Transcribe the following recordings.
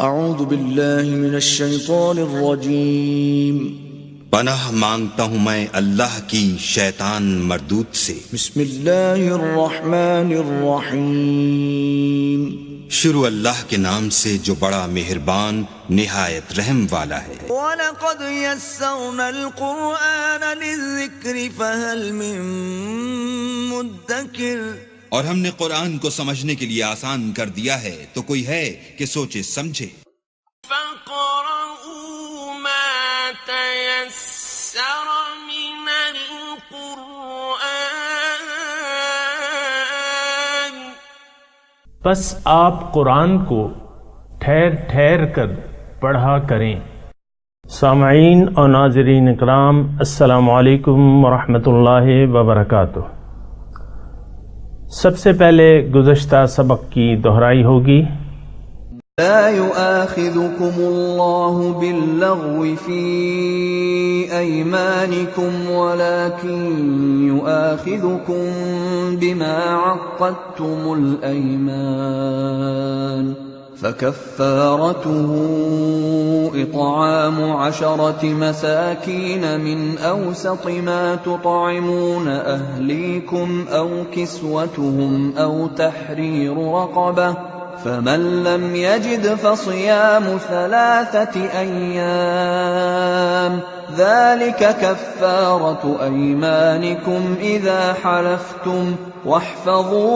اعوذ باللہ من الشیطان الرجیم پناہ مانگتا ہوں میں اللہ کی شیطان مردود سے۔ بسم اللہ الرحمن الرحیم شروع اللہ کے نام سے جو بڑا مہربان نہایت رحم والا ہے۔ وَلَقَدْ يَسَّرْنَا الْقُرْآنَ لِلذِّكْرِ فَهَلْ مِن مُدَّكِرٍ، اور ہم نے قرآن کو سمجھنے کے لیے آسان کر دیا ہے، تو کوئی ہے کہ سوچے سمجھے۔ فَقْرَؤُوا مَا تَيَسَّرَ مِنَ الْقُرْآنِ، پس آپ قرآن کو ٹھہر ٹھہر کر پڑھا کریں۔ سامعین اور ناظرین اکرام، السلام علیکم ورحمۃ اللہ وبرکاتہ۔ سب سے پہلے گزشتہ سبق کی دہرائی ہوگی۔ لا يؤاخذكم الله باللغو في أيمانكم ولكن يؤاخذكم بما عقدتم الأيمان، فكفارته إطعام 10 مساكين من أوسط ما تطعمون أهليكم أو كسوتهم أو تحرير رقبة، فمن لم يجد فصيام 3 أيام، ذلك كفارة أيمانكم إذا حلفتم، واحفظوا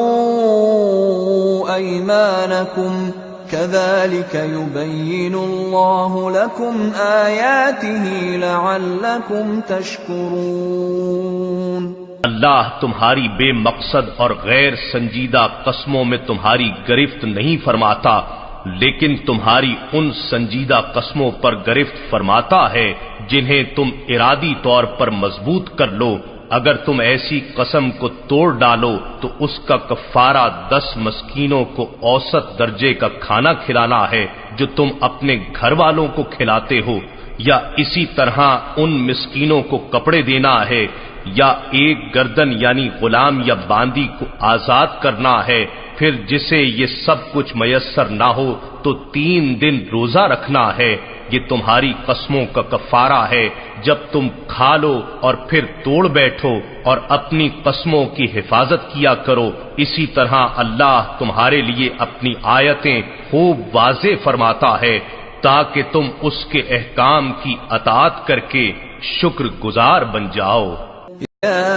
أيمانكم، كذلك يبين الله لكم آياته لعلكم تشكرون۔ اللہ تمہاری بے مقصد اور غیر سنجیدہ قسموں میں تمہاری گرفت نہیں فرماتا، لیکن تمہاری ان سنجیدہ قسموں پر گرفت فرماتا ہے جنہیں تم ارادی طور پر مضبوط کر لو۔ اگر تم ایسی قسم کو توڑ ڈالو تو اس کا کفارہ 10 مسکینوں کو اوسط درجے کا کھانا کھلانا ہے جو تم اپنے گھر والوں کو کھلاتے ہو، یا اسی طرح ان مسکینوں کو کپڑے دینا ہے، یا ایک گردن یعنی غلام یا باندی کو آزاد کرنا ہے۔ پھر جسے یہ سب کچھ میسر نہ ہو تو 3 دن روزہ رکھنا ہے۔ یہ تمہاری قسموں کا کفارہ ہے جب تم کھا لو اور پھر توڑ بیٹھو، اور اپنی قسموں کی حفاظت کیا کرو۔ اسی طرح اللہ تمہارے لیے اپنی آیتیں خوب واضح فرماتا ہے تاکہ تم اس کے احکام کی اطاعت کر کے شکر گزار بن جاؤ۔ يا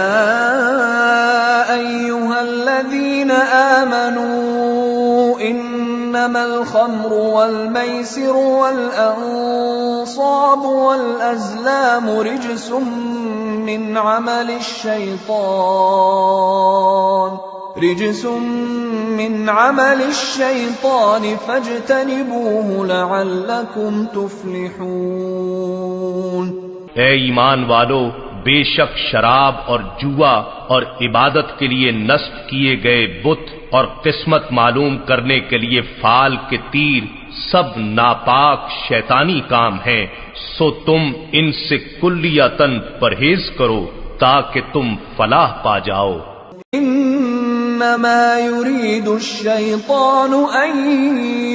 أيها الذين آمنوا إنما الخمر والميسر والأنصاب والأزلام رجس من عمل الشيطان فاجتنبوه لعلكم تفلحون۔ اے ایمان والو، بے شک شراب اور جوا اور عبادت کے لیے نصب کیے گئے بت اور قسمت معلوم کرنے کے لیے فال کے تیر سب ناپاک شیطانی کام ہیں، سو تم ان سے کلیتاً پرہیز کرو تاکہ تم فلاح پا جاؤ۔ انما يريد الشيطان ان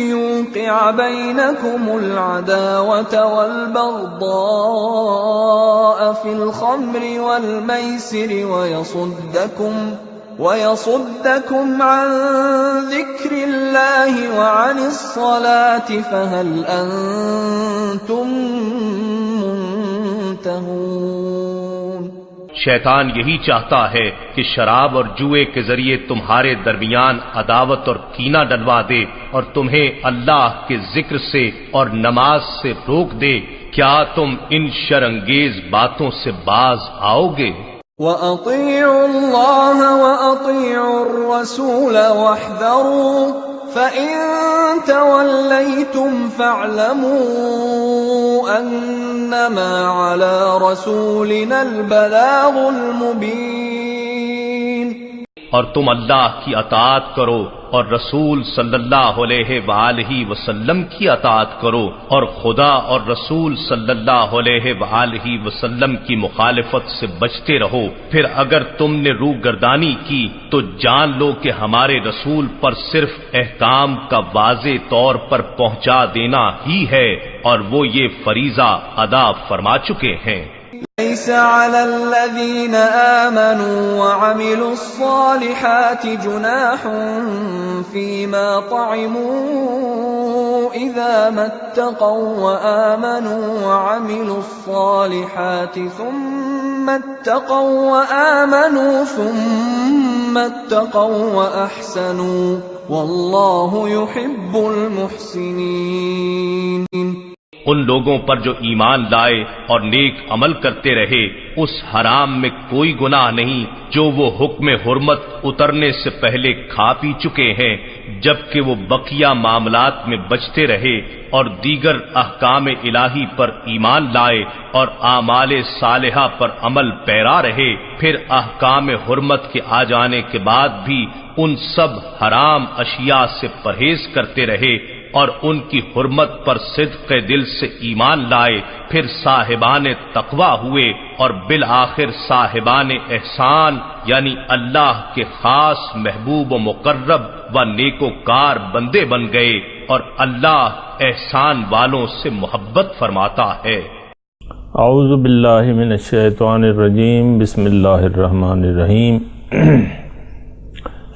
يوقع بينكم العداوة والبغضاء في الخمر والميسر ويصدكم عن ذكر الله وعن الصلاة فهل أنتم منتهون۔ شیطان یہی چاہتا ہے کہ شراب اور جوئے کے ذریعے تمہارے درمیان عداوت اور کینہ ڈلوا دے اور تمہیں اللہ کے ذکر سے اور نماز سے روک دے۔ کیا تم ان شرانگیز باتوں سے باز آؤ گے؟ وَأَطِيعُوا اللَّهَ وَأَطِيعُوا الرَّسُولَ وَاحْذَرُوا فَإِن تَوَلَّيْتُمْ فَاعْلَمُوا أَنَّمَا عَلَى رَسُولِنَا الْبَلَاغُ الْمُبِينُ۔ اور تم اللہ کی اطاعت کرو اور رسول صلی اللہ علیہ وآلہ وسلم کی اطاعت کرو اور خدا اور رسول صلی اللہ علیہ وآلہ وسلم کی مخالفت سے بچتے رہو، پھر اگر تم نے روگردانی کی تو جان لو کہ ہمارے رسول پر صرف احکام کا واضح طور پر پہنچا دینا ہی ہے اور وہ یہ فریضہ ادا فرما چکے ہیں۔ ليس على الذين آمنوا وعملوا الصالحات جناح فيما طعموا إذا ما اتقوا وآمنوا وعملوا الصالحات ثم اتقوا وآمنوا ثم اتقوا وأحسنوا والله يحب المحسنين۔ ان لوگوں پر جو ایمان لائے اور نیک عمل کرتے رہے اس حرام میں کوئی گناہ نہیں جو وہ حکم حرمت اترنے سے پہلے کھا پی چکے ہیں، جبکہ وہ بقیہ معاملات میں بچتے رہے اور دیگر احکام الہی پر ایمان لائے اور اعمال صالحہ پر عمل پیرا رہے، پھر احکام حرمت کے آ جانے کے بعد بھی ان سب حرام اشیاء سے پرہیز کرتے رہے اور ان کی حرمت پر صدق دل سے ایمان لائے، پھر صاحبان تقوی ہوئے اور بالآخر صاحبان احسان یعنی اللہ کے خاص محبوب و مقرب و نیکوکار بندے بن گئے، اور اللہ احسان والوں سے محبت فرماتا ہے۔ اعوذ باللہ من الشیطان الرجیم، بسم اللہ الرحمن الرحیم۔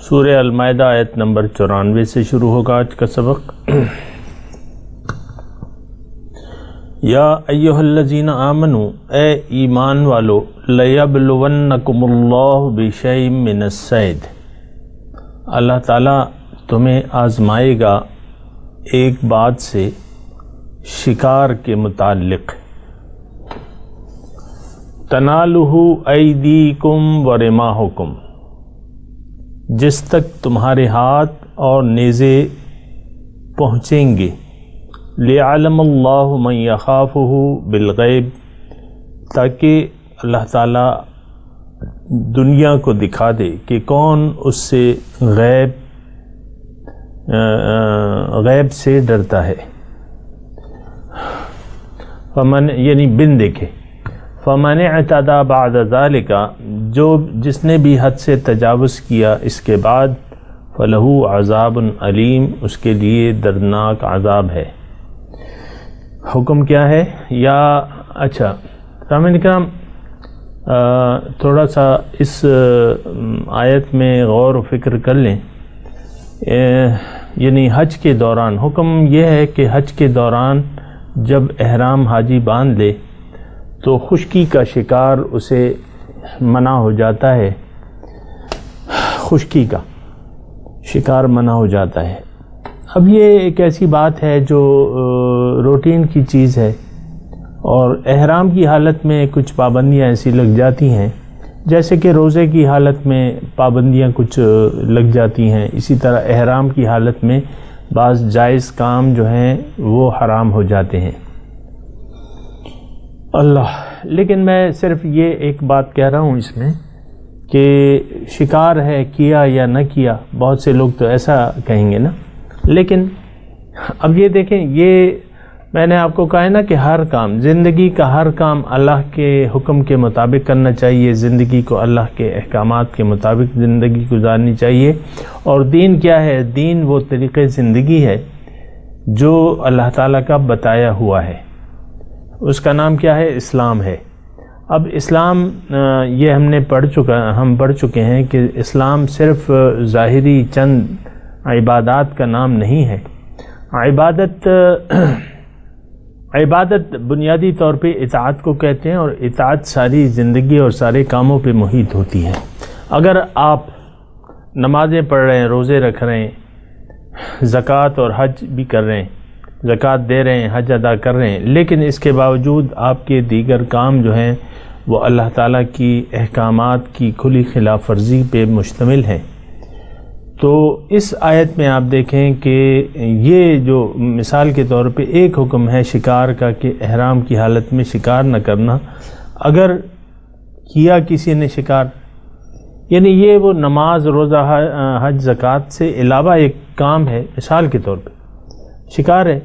سورہ المائدہ آیت نمبر 94 سے شروع ہوگا آج کا سبق۔ یا ایھا الذین آمنوا، اے ایمان والو، لیبلونکم اللہ بشیء من الصید، اللہ تعالیٰ تمہیں آزمائے گا ایک بات سے شکار کے متعلق۔ تنالہ ایدیکم ورماحکم، جس تک تمہارے ہاتھ اور نیزے پہنچیں گے۔ لِيَعْلَمَ اللَّهُ مَن يَخَافُهُ بِالْغَيْبِ، تاکہ اللہ تعالیٰ دنیا کو دکھا دے کہ کون اس سے غیب سے ڈرتا ہے۔ فمن یعنی بن دیکھے، فمن اعتدى بعد ذلك، جس نے بھی حد سے تجاوز کیا اس کے بعد، فلہ عذاب علیم، اس کے لیے دردناک عذاب ہے۔ حکم کیا ہے؟ یا اچھا سامعین کرام، تھوڑا سا اس آیت میں غور و فکر کر لیں۔ یعنی حج کے دوران حکم یہ ہے کہ حج کے دوران جب احرام حاجی باندھ لے تو خشکی کا شکار اسے منع ہو جاتا ہے، خشکی کا شکار منع ہو جاتا ہے۔ اب یہ ایک ایسی بات ہے جو روٹین کی چیز ہے، اور احرام کی حالت میں کچھ پابندیاں ایسی لگ جاتی ہیں، جیسے کہ روزے کی حالت میں پابندیاں کچھ لگ جاتی ہیں، اسی طرح احرام کی حالت میں بعض جائز کام جو ہیں وہ حرام ہو جاتے ہیں۔ اللہ، لیکن میں صرف یہ ایک بات کہہ رہا ہوں اس میں کہ شکار ہے کیا یا نہ کیا، بہت سے لوگ تو ایسا کہیں گے نا، لیکن اب یہ دیکھیں، یہ میں نے آپ کو کہا ہے نا کہ ہر کام، زندگی کا ہر کام اللہ کے حکم کے مطابق کرنا چاہیے، زندگی کو اللہ کے احکامات کے مطابق زندگی گزارنی چاہیے۔ اور دین کیا ہے؟ دین وہ طریقے زندگی ہے جو اللہ تعالیٰ کا بتایا ہوا ہے، اس کا نام کیا ہے؟ اسلام ہے۔ اب اسلام یہ ہم پڑھ چکے ہیں کہ اسلام صرف ظاہری چند عبادات کا نام نہیں ہے۔ عبادت بنیادی طور پہ اطاعت کو کہتے ہیں، اور اطاعت ساری زندگی اور سارے کاموں پہ محیط ہوتی ہے۔ اگر آپ نمازیں پڑھ رہے ہیں، روزے رکھ رہے ہیں، زکوٰۃ اور حج بھی کر رہے ہیں، زکوٰۃ دے رہے ہیں، حج ادا کر رہے ہیں، لیکن اس کے باوجود آپ کے دیگر کام جو ہیں وہ اللہ تعالیٰ کی احکامات کی کھلی خلاف ورزی پہ مشتمل ہیں، تو اس آیت میں آپ دیکھیں کہ یہ جو مثال کے طور پہ ایک حکم ہے شکار کا کہ احرام کی حالت میں شکار نہ کرنا، اگر کیا کسی نے شکار، یعنی یہ وہ نماز، روزہ، حج، زکوٰۃ سے علاوہ ایک کام ہے. مثال کے طور پہ شکار ہے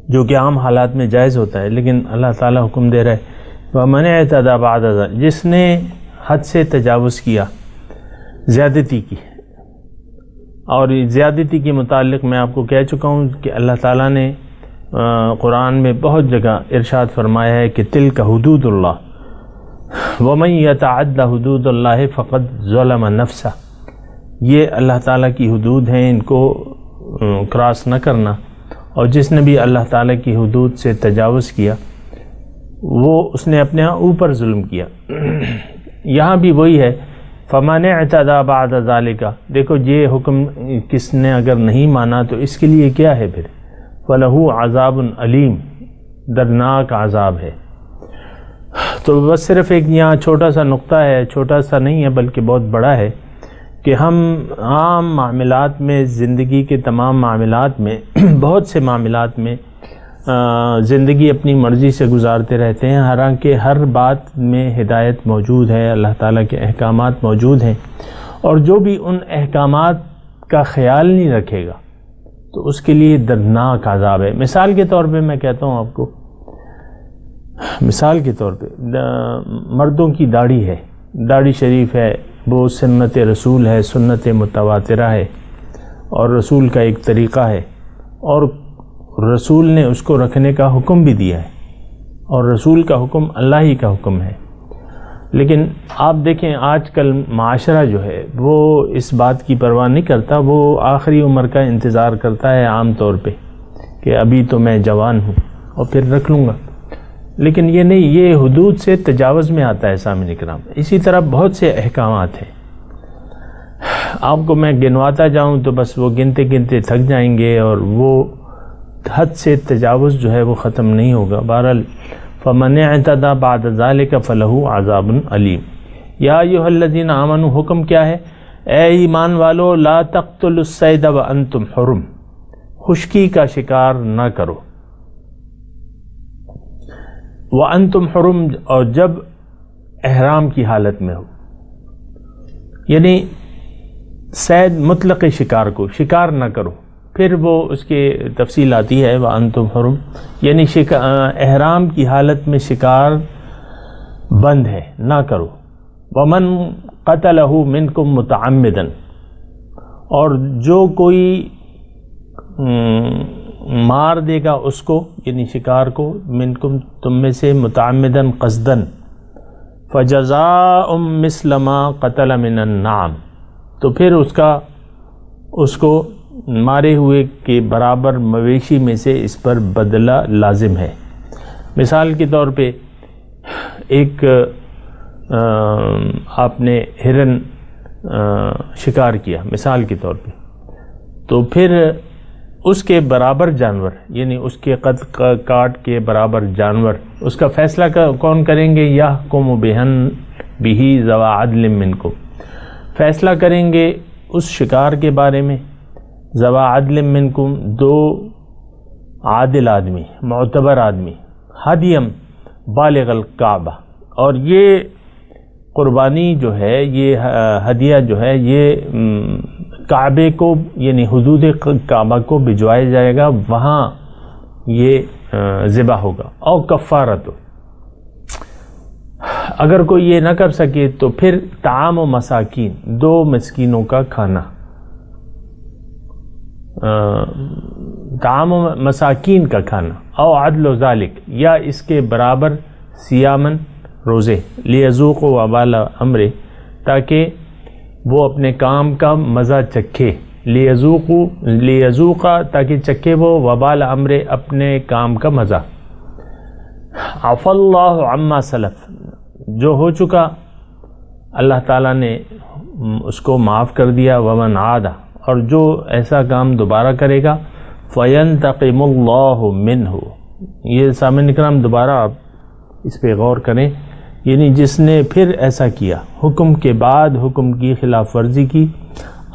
جو کہ عام حالات میں جائز ہوتا ہے، لیکن اللہ تعالیٰ حکم دے رہا ہے وَمَنِ اعْتَدَىٰ بَعْدَ ذَلِكَ، جس نے حد سے تجاوز کیا، زیادتی کی. اور زیادتی کے متعلق میں آپ کو کہہ چکا ہوں کہ اللہ تعالیٰ نے قرآن میں بہت جگہ ارشاد فرمایا ہے کہ تِلْكَ حدود اللہ وَمَن يَتَعَدَّ حدود اللہ فقد ظلم نفسہ. یہ اللہ تعالیٰ کی حدود ہیں، ان کو کراس نہ کرنا، اور جس نے بھی اللہ تعالیٰ کی حدود سے تجاوز کیا وہ اس نے اپنے اوپر ظلم کیا. یہاں بھی وہی ہے فَمَنِ اعْتَدَىٰ بَعْدَ ذَلِكَ. دیکھو یہ حکم کس نے اگر نہیں مانا تو اس کے لیے کیا ہے پھر؟ فَلَهُ عَذَابٌ عَلِيمٌ، دردناک عذاب ہے. تو بس صرف ایک یہاں چھوٹا سا نقطہ ہے، چھوٹا سا نہیں ہے بلکہ بہت بڑا ہے، کہ ہم عام معاملات میں، زندگی کے تمام معاملات میں بہت سے معاملات میں زندگی اپنی مرضی سے گزارتے رہتے ہیں، حالانکہ ہر بات میں ہدایت موجود ہے، اللہ تعالیٰ کے احکامات موجود ہیں، اور جو بھی ان احکامات کا خیال نہیں رکھے گا تو اس کے لیے دردناک عذاب ہے. مثال کے طور پہ میں کہتا ہوں آپ کو، مثال کے طور پہ مردوں کی داڑھی ہے، داڑھی شریف ہے، وہ سنت رسول ہے، سنت متواترہ ہے، اور رسول کا ایک طریقہ ہے، اور رسول نے اس کو رکھنے کا حکم بھی دیا ہے، اور رسول کا حکم اللہ ہی کا حکم ہے. لیکن آپ دیکھیں آج کل معاشرہ جو ہے وہ اس بات کی پرواہ نہیں کرتا، وہ آخری عمر کا انتظار کرتا ہے عام طور پہ کہ ابھی تو میں جوان ہوں اور پھر رکھ لوں گا. لیکن یہ نہیں، یہ حدود سے تجاوز میں آتا ہے سامعین کرام. اسی طرح بہت سے احکامات ہیں، آپ کو میں گنواتا جاؤں تو بس وہ گنتے گنتے تھک جائیں گے، اور وہ حد سے تجاوز جو ہے وہ ختم نہیں ہوگا. بہرحال فَمَنِ اعْتَدَىٰ بَعْدَ ذَلِكَ فَلَهُ عَذَابٌ عَلِيمٌ. یا ایھا الذین آمنوا، حکم کیا ہے؟ اے ایمان والو، لا تقتلوا الصید وانتم حرم، خشکی کا شکار نہ کرو. وانتم حرم، اور جب احرام کی حالت میں ہو، یعنی صید مطلق شکار کو شکار نہ کرو. پھر وہ اس کی تفصیل آتی ہے وانتم حرم، یعنی احرام کی حالت میں شکار بند ہے، نہ کرو. ومن قتلہ منکم متعمدا، اور جو کوئی مار دے گا اس کو، یعنی شکار کو، منکم تم میں سے، متعمدن قصدن، فجزاء مثل ما قتل من النعم، تو پھر اس کو مارے ہوئے کے برابر مویشی میں سے اس پر بدلہ لازم ہے. مثال کے طور پہ ایک آپ نے ہرن شکار کیا مثال کے طور پہ، تو پھر اس کے برابر جانور، یعنی اس کے قد کاٹ کے برابر جانور، اس کا فیصلہ کون کریں گے؟ یحکم بہ ذوی عدل منکم، فیصلہ کریں گے اس شکار کے بارے میں ذوی عدل منکم، دو عادل آدمی، معتبر آدمی، ہدیم بالغ الکعبہ. اور یہ قربانی جو ہے، یہ ہدیہ جو ہے، یہ کعبے کو، یعنی حدود کعبہ کو بھجوایا جائے گا، وہاں یہ ذبح ہوگا. اور کفارت، اگر کوئی یہ نہ کر سکے تو پھر طعام و مساکین، دو مسکینوں کا کھانا، طعام و مساکین کا کھانا. او عدل و ذالک، یا اس کے برابر سیامن، روزے، لیذوقوا وبال امرہ، تاکہ وہ اپنے کام کا مزہ چکھے، لیذوقا، تاکہ چکھے وہ وبال امرہ، اپنے کام کا مزہ. عفا اللہ عما سلف، جو ہو چکا اللہ تعالیٰ نے اس کو معاف کر دیا. ومن عاد، اور جو ایسا کام دوبارہ کرے گا، فینتقم اللہ منہ. یہ سامعین کرام دوبارہ آپ اس پہ غور کریں، یعنی جس نے پھر ایسا کیا، حکم کے بعد حکم کی خلاف ورزی کی،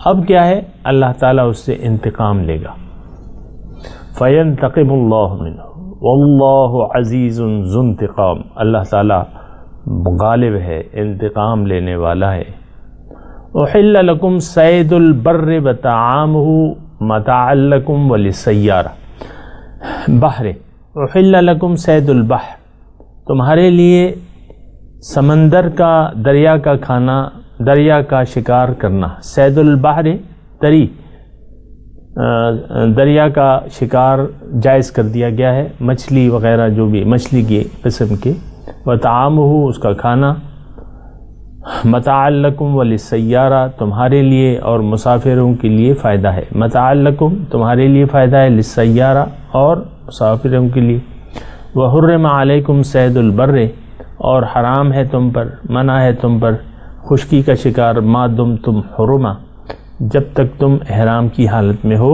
اب کیا ہے؟ اللہ تعالیٰ اس سے انتقام لے گا. فینتقم اللہ منہ واللہ عزیز ذو انتقام، اللہ تعالیٰ غالب ہے، انتقام لینے والا ہے۔ احل لکم صید البر وطعامہ متاعا لکم وللسیارہ۔ بحر، احل لکم صید البحر، تمہارے لیے سمندر کا، دریا کا کھانا، دریا کا شکار کرنا۔ صید البحر تری، دریا کا شکار جائز کر دیا گیا ہے، مچھلی وغیرہ جو بھی مچھلی کی قسم کے، وطعامہ اس کا کھانا، متاعا لکم وللسیارہ تمہارے لیے اور مسافروں کے لیے فائدہ ہے، متاعا لکم تمہارے لیے فائدہ ہے، للسیارہ اور مسافروں کے لیے۔ وحرم علیکم صید البر، اور حرام ہے تم پر، منع ہے تم پر خشکی کا شکار، ما دمتم حرما، جب تک تم احرام کی حالت میں ہو۔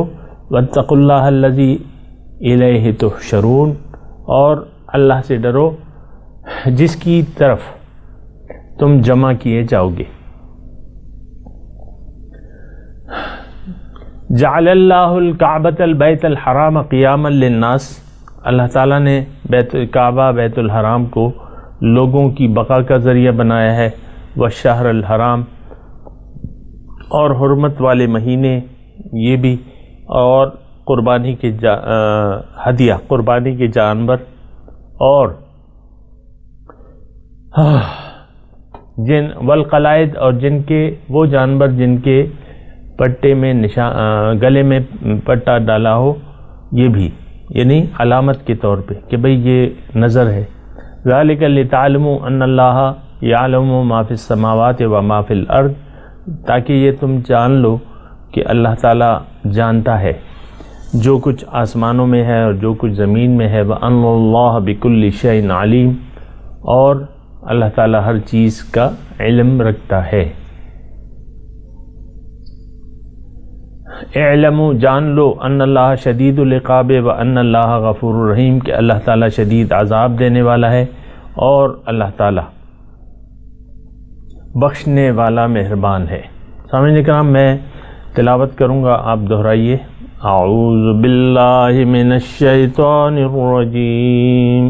واتقوا اللہ الذی الیہ تحشرون، اور اللہ سے ڈرو جس کی طرف تم جمع کیے جاؤ گے۔ جعل اللہ الکعبۃ البیت الحرام قیاما للناس، اللہ تعالیٰ نے کعبہ بیت الحرام کو لوگوں کی بقا کا ذریعہ بنایا ہے۔ والشہر الحرام، اور حرمت والے مہینے یہ بھی، اور قربانی کے ہدیہ، قربانی کے جانور، اور جن والقلائد، اور جن کے وہ جانور جن کے پٹے میں گلے میں پٹا ڈالا ہو، یہ بھی یعنی علامت کے طور پہ کہ بھئی یہ نظر ہے۔ ذالک لتعلموا ان اللہ یعلم ما فی السماوات و ما فی الارض، تاکہ یہ تم جان لو کہ اللہ تعالیٰ جانتا ہے جو کچھ آسمانوں میں ہے اور جو کچھ زمین میں ہے۔ وَأَنَّ اللَّهَ بِكُلِّ شَيْءٍ عَلِيمٌ، اور اللہ تعالیٰ ہر چیز کا علم رکھتا ہے۔ اعلموا، جان لو، ان اللہ شدید العقاب وان اللہ غفور الرحیم، کہ اللہ تعالیٰ شدید عذاب دینے والا ہے اور اللہ تعالیٰ بخشنے والا مہربان ہے۔ سامعین کرام، میں تلاوت کروں گا، آپ دہرائیے۔ اعوذ باللہ من الشیطان الرجیم،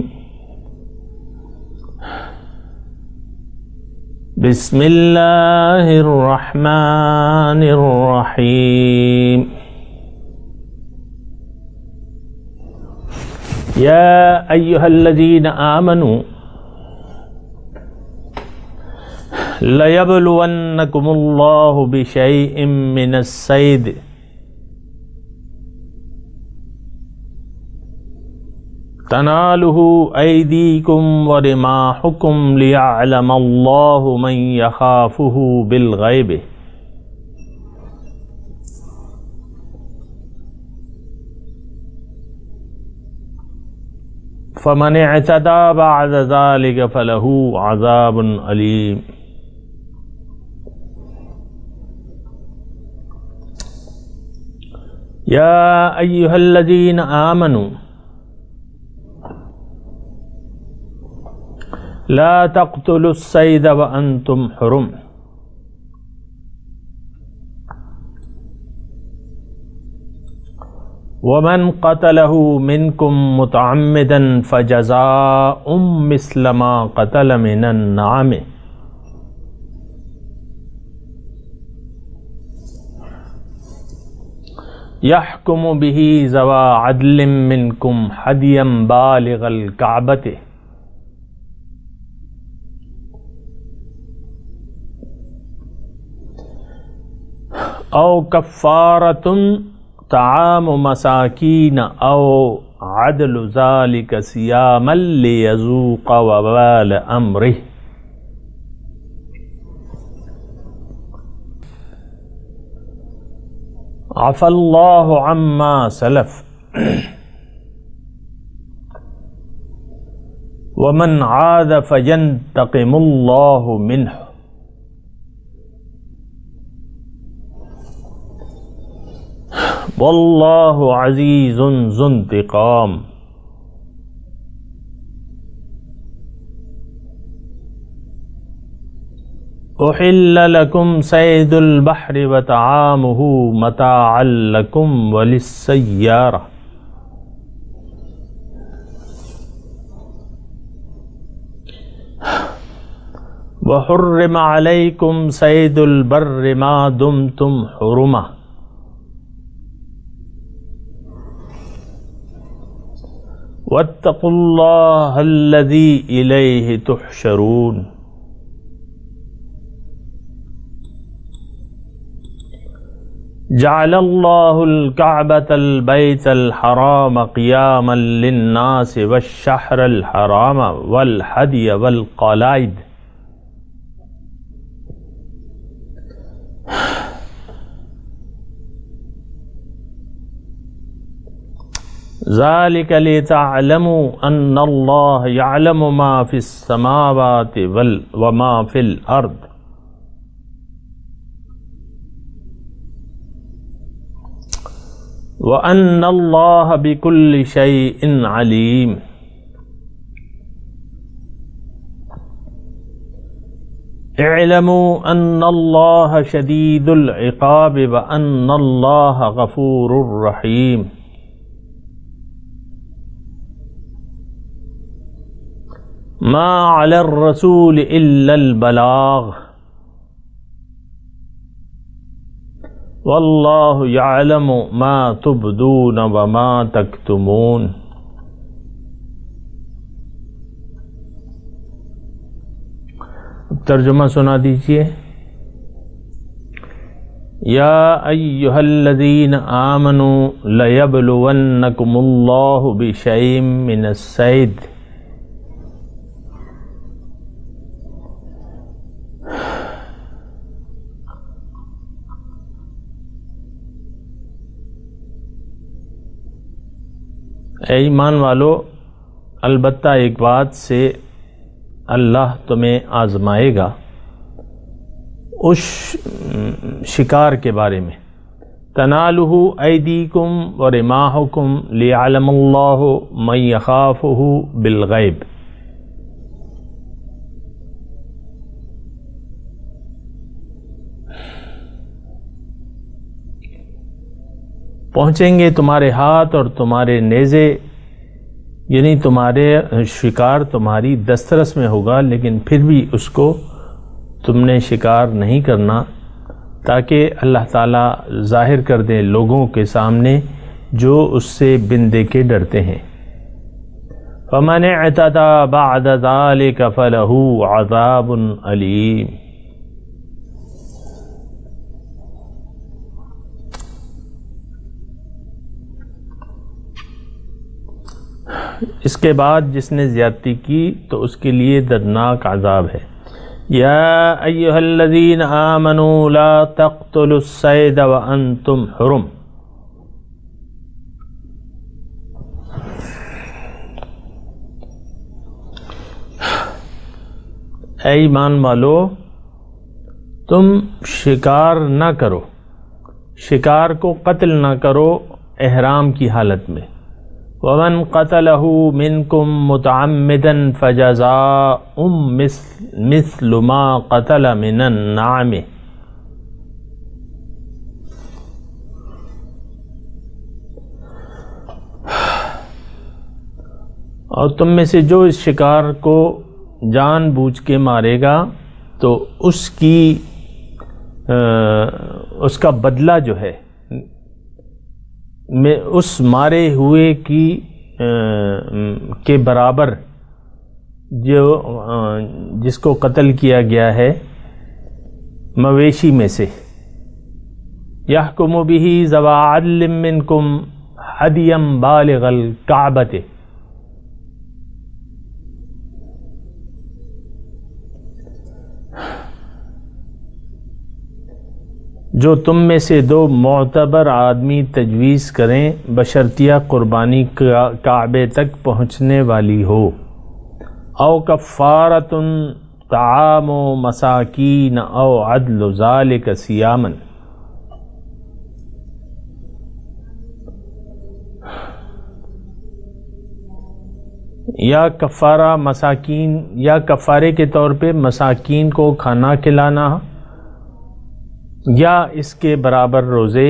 بسم اللہ الرحمن الرحیم۔ یا ایہا الذین آمنوا لَيَبْلُوَنَّكُمُ اللَّهُ بِشَيْءٍ مِّنَ الصَّيْدِ تَنَالُهُ أَيْدِيكُمْ وَرِمَاحُكُمْ لِيَعْلَمَ اللَّهُ مَن يَخَافُهُ بِالْغَيْبِ فَمَنِ اعْتَدَىٰ بَعْدَ ذَلِكَ فَلَهُ عَذَابٌ أَلِيمٌ۔ یا ایہا الذین آمنوا لا تقتلوا الصید وانتم حرم، ومن قتلہ منکم متعمدا فجزاء مثل ما قتل من النعم، یحکم بہ ذوی عدل منکم ہدیا بالغ الکعبۃ او کفارۃ طعام مساکین او عدل ذلک صیاما لیذوق وبال امرہ۔ عفا اللہ عما سلف ومن عاد فینتقم اللہ منہ، واللہ عزیز ذو انتقام۔ احل لکم صید البحر وطعامہ متاعا لکم وللسیارہ۔ وحرم علیکم صید البر ما دمتم حرما واتقوا اللہ الذی الیہ تحشرون. جعل اللہ الکعبۃ البیت الحرام قیاما للناس والشہر الحرام والہدی والقلائد. ذلك لتعلموا ان اللہ یعلم ما فی السماوات وما فی الارض وَأَنَّ اللَّهَ بِكُلِّ شَيْءٍ عَلِيمٌ. اعلموا أَنَّ اللَّهَ شَدِيدُ الْعِقَابِ وَأَنَّ اللَّهَ غَفُورٌ رَحِيمٌ. مَا عَلَى الرَّسُولِ إِلَّا الْبَلَاغُ واللہ یعلم ما تبدون وما تکتمون. ترجمہ سنا دیجئے. یا ایہا الذین آمنوا لیبلونکم اللہ بشیء من الصید اے ایمان والو، البتہ ایک بات سے اللہ تمہیں آزمائے گا، اس شکار کے بارے میں. تنالہ ایدیکم ورماحکم لیعلم اللہ من یخافہ بالغیب. پہنچیں گے تمہارے ہاتھ اور تمہارے نیزے، یعنی تمہارے شکار تمہاری دسترس میں ہوگا، لیکن پھر بھی اس کو تم نے شکار نہیں کرنا، تاکہ اللہ تعالیٰ ظاہر کر دیں لوگوں کے سامنے جو اس سے بن دیکھے ڈرتے ہیں. فَمَنِ اعْتَدَىٰ بَعْدَ ذَلِكَ فَلَهُ عَذَابٌ أَلِيمٌ. اس کے بعد جس نے زیادتی کی تو اس کے لیے دردناک عذاب ہے. یا ایہا الذین آمنوا لا تقتلوا الصید وانتم حرم. اے ایمان والو، تم شکار نہ کرو، شکار کو قتل نہ کرو احرام کی حالت میں. ومن قتلہ منکم متعمدا فجزاء مثل ما قتل من النعم. اور تم میں سے جو اس شکار کو جان بوجھ کے مارے گا تو اس کا بدلہ جو ہے میں اس مارے ہوئے کی کے برابر جس کو قتل کیا گیا ہے مویشی میں سے. یحکم بہ ذوی عدل منکم ہدیا بالغ الکعبۃ. جو تم میں سے دو معتبر آدمی تجویز کریں بشرطیہ قربانی کعبے تک پہنچنے والی ہو. او کفارۃ طعام مساکین او عدل ذلک صیاما. یا کفارہ مساکین، یا کفارے کے طور پہ مساکین کو کھانا کھلانا، یا اس کے برابر روزے.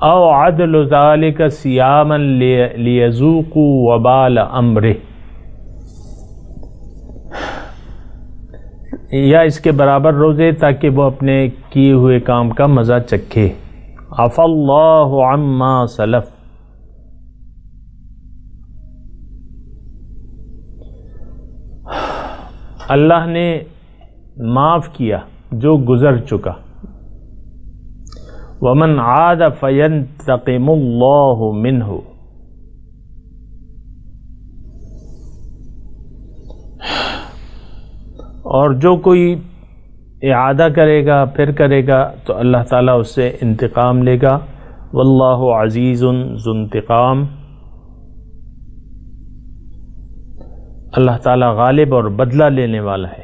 او عدل ذلک صیاما لیذوقوا وبال امرہ. یا اس کے برابر روزے تاکہ وہ اپنے کیے ہوئے کام کا مزہ چکھے. عفا اللہ عما سلف. اللہ نے معاف کیا جو گزر چکا. ومن عاد فینتقم اللہ منہ. اور جو کوئی اعادہ کرے گا پھر کرے گا تو اللہ تعالیٰ اس سے انتقام لے گا. واللہ عزیز ذو انتقام. اللہ تعالیٰ غالب اور بدلہ لینے والا ہے.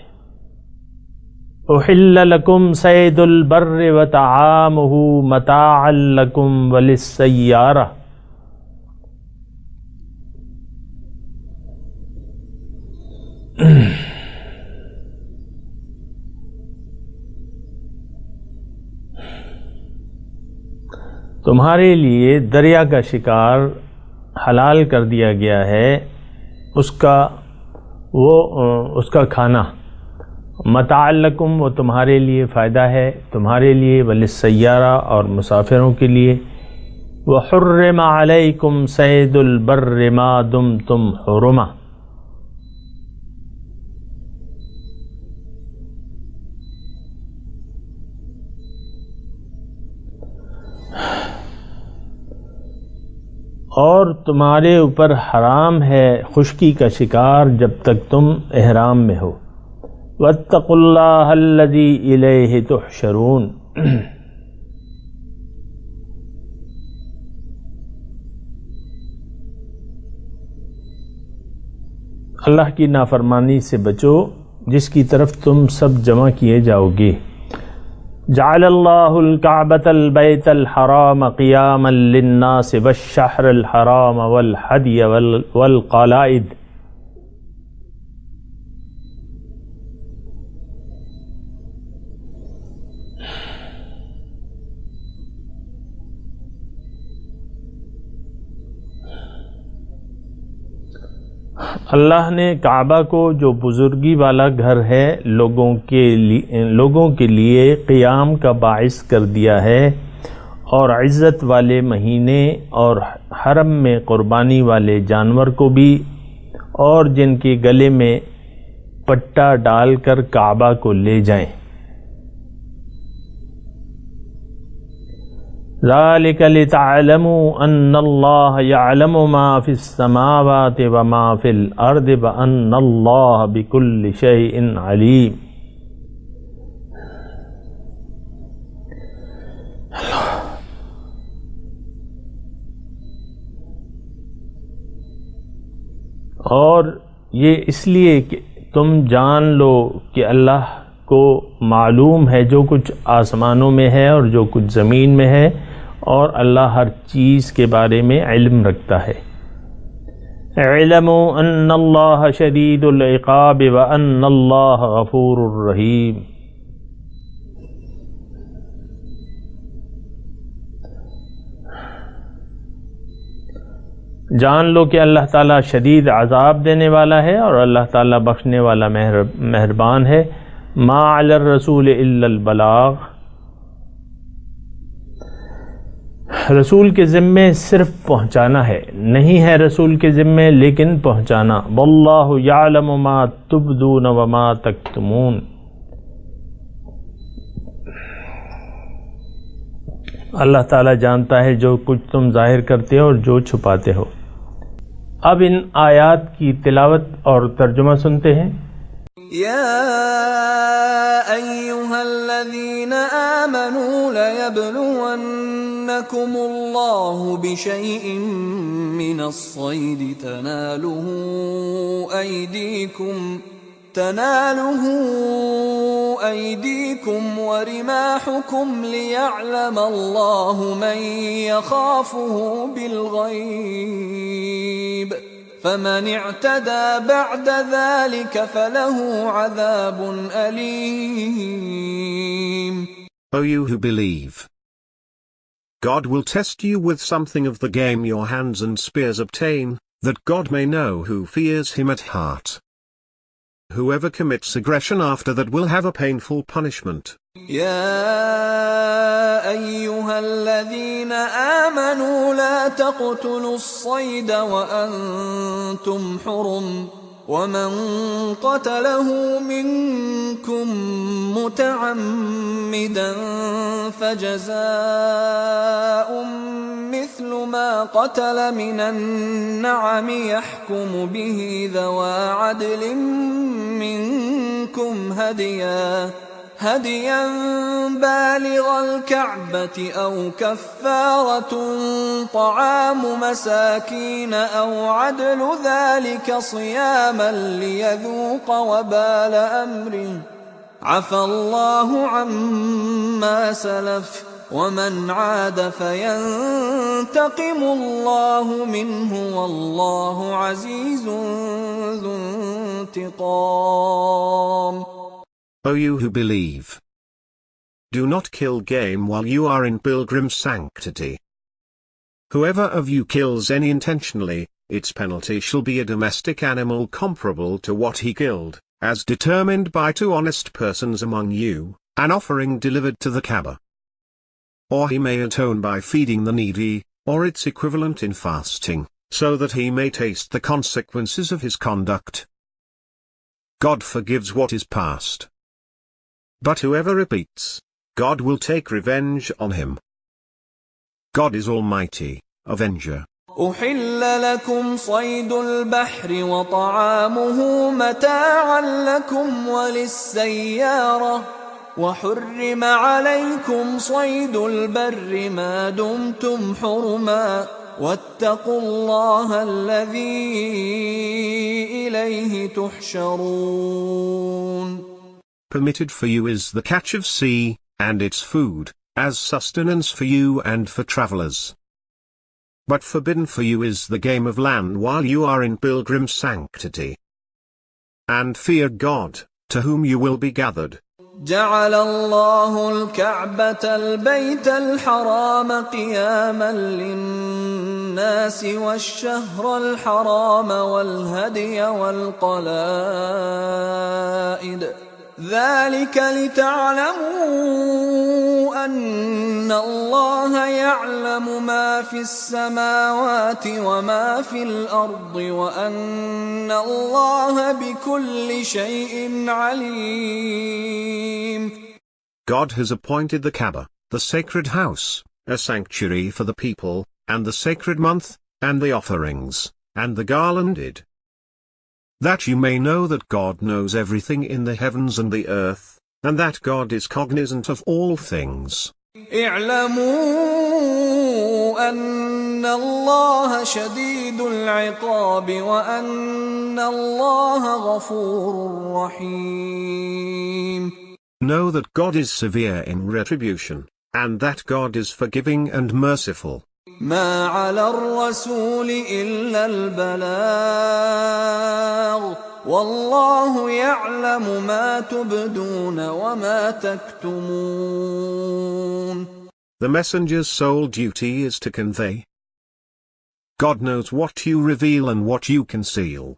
احل لکم صید البر وطعامہ متاعا لکم وللسیارہ. تمہارے لیے دریا کا شکار حلال کر دیا گیا ہے، اس کا کھانا. متاع لکم وہ تمہارے لیے فائدہ ہے، تمہارے لیے، وللسیارہ اور مسافروں کے لیے. وحرم علیکم صید البر ما دمتم حرما. اور تمہارے اوپر حرام ہے خشکی کا شکار جب تک تم احرام میں ہو. واتقوا اللہ الذی الیہ تحشرون. اللہ کی نافرمانی سے بچو جس کی طرف تم سب جمع کیے جاؤ گے. جعل اللہ الکعبۃ البیت الحرام قیاما للناس والشہر الحرام والحدی والقلائد. اللہ نے کعبہ کو جو بزرگی والا گھر ہے لوگوں کے لیے قیام کا باعث کر دیا ہے، اور عزت والے مہینے اور حرم میں قربانی والے جانور کو بھی، اور جن کے گلے میں پٹا ڈال کر کعبہ کو لے جائیں. ذَلِكَ لِتَعْلَمُوا أَنَّ اللَّهَ يَعْلَمُ مَا فِي السَّمَاوَاتِ وَمَا فِي الْأَرْضِ وَأَنَّ اللَّهَ بِكُلِّ شَيْءٍ عَلِيمٌ. اور یہ اس لیے کہ تم جان لو کہ اللہ کو معلوم ہے جو کچھ آسمانوں میں ہے اور جو کچھ زمین میں ہے، اور اللہ ہر چیز کے بارے میں علم رکھتا ہے. اعلموا ان اللہ شدید العقاب وان اللہ غفور رحیم. جان لو کہ اللہ تعالیٰ شدید عذاب دینے والا ہے اور اللہ تعالیٰ بخشنے والا مہربان ہے. ما علی الرسول الا البلاغ. رسول کے ذمے صرف پہنچانا ہے، نہیں ہے رسول کے ذمے لیکن پہنچانا. واللہ یعلم ما تبدون وما تکتمون. اللہ تعالیٰ جانتا ہے جو کچھ تم ظاہر کرتے ہو اور جو چھپاتے ہو. اب ان آیات کی تلاوت اور ترجمہ سنتے ہیں. يا أيها الذين آمنوا ليبلونكم الله بشيء من الصيد تناله أيديكم ورماحكم ليعلم الله من يخافه بالغيب فمن اعتدى بعد ذلك فله عذاب أليم. O you who believe, God will test you with something of the game your hands and spears obtain, that God may know who fears him at heart. Whoever commits aggression after that will have a painful punishment. يا أيها الذين آمنوا لا تقتلوا الصيد وأنتم حرم ومن قتله منكم متعمدا فجزاء مثل ما قتل من النعم يحكم به ذوى عدل منكم هديا بالغ الكعبة أو كفارة طعام مساكين أو عدل ذلك صياما ليذوق وبال أمره عفى الله عما سلف ومن عاد فينتقم الله منه والله عزيز ذو انتقام. O you who believe, do not kill game while you are in pilgrim sanctity. Whoever of you kills any intentionally, its penalty shall be a domestic animal comparable to what he killed, as determined by 2 honest persons among you, an offering delivered to the Kaaba. Or he may atone by feeding the needy, or its equivalent in fasting, so that he may taste the consequences of his conduct. God forgives what is past. But whoever repeats, God will take revenge on him. God is Almighty, Avenger. أحل لكم صيد البحر وطعامه متاعا لكم وللسيارة وحرم عليكم صيد البر ما دمتم حرما واتقوا الله الذي إليه تحشرون. Permitted for you is the catch of sea, and its food, as sustenance for you and for travelers. But forbidden for you is the game of land while you are in pilgrim sanctity. And fear God, to whom you will be gathered. جعل الله الكعبة البيت الحرام قياما للناس والشهر الحرام والهدي والقلائد ذلك لتعلموا أن الله يعلم ما في السماوات وما في الأرض وأن الله بكل شيء عليم. God has appointed the Kaaba, the sacred house, a sanctuary for the people, and the sacred month, and the offerings, and the garlanded. That you may know that God knows everything in the heavens and the earth, and that God is cognizant of all things. اعلموا أن الله شديد العقاب وأن الله غفور رحيم. Know that God is severe in retribution, and that God is forgiving and merciful. ما على الرسول إلا البلاغ والله يعلم ما تبدون وما تكتمون. The messenger's sole duty is to convey. God knows what you reveal and what you conceal.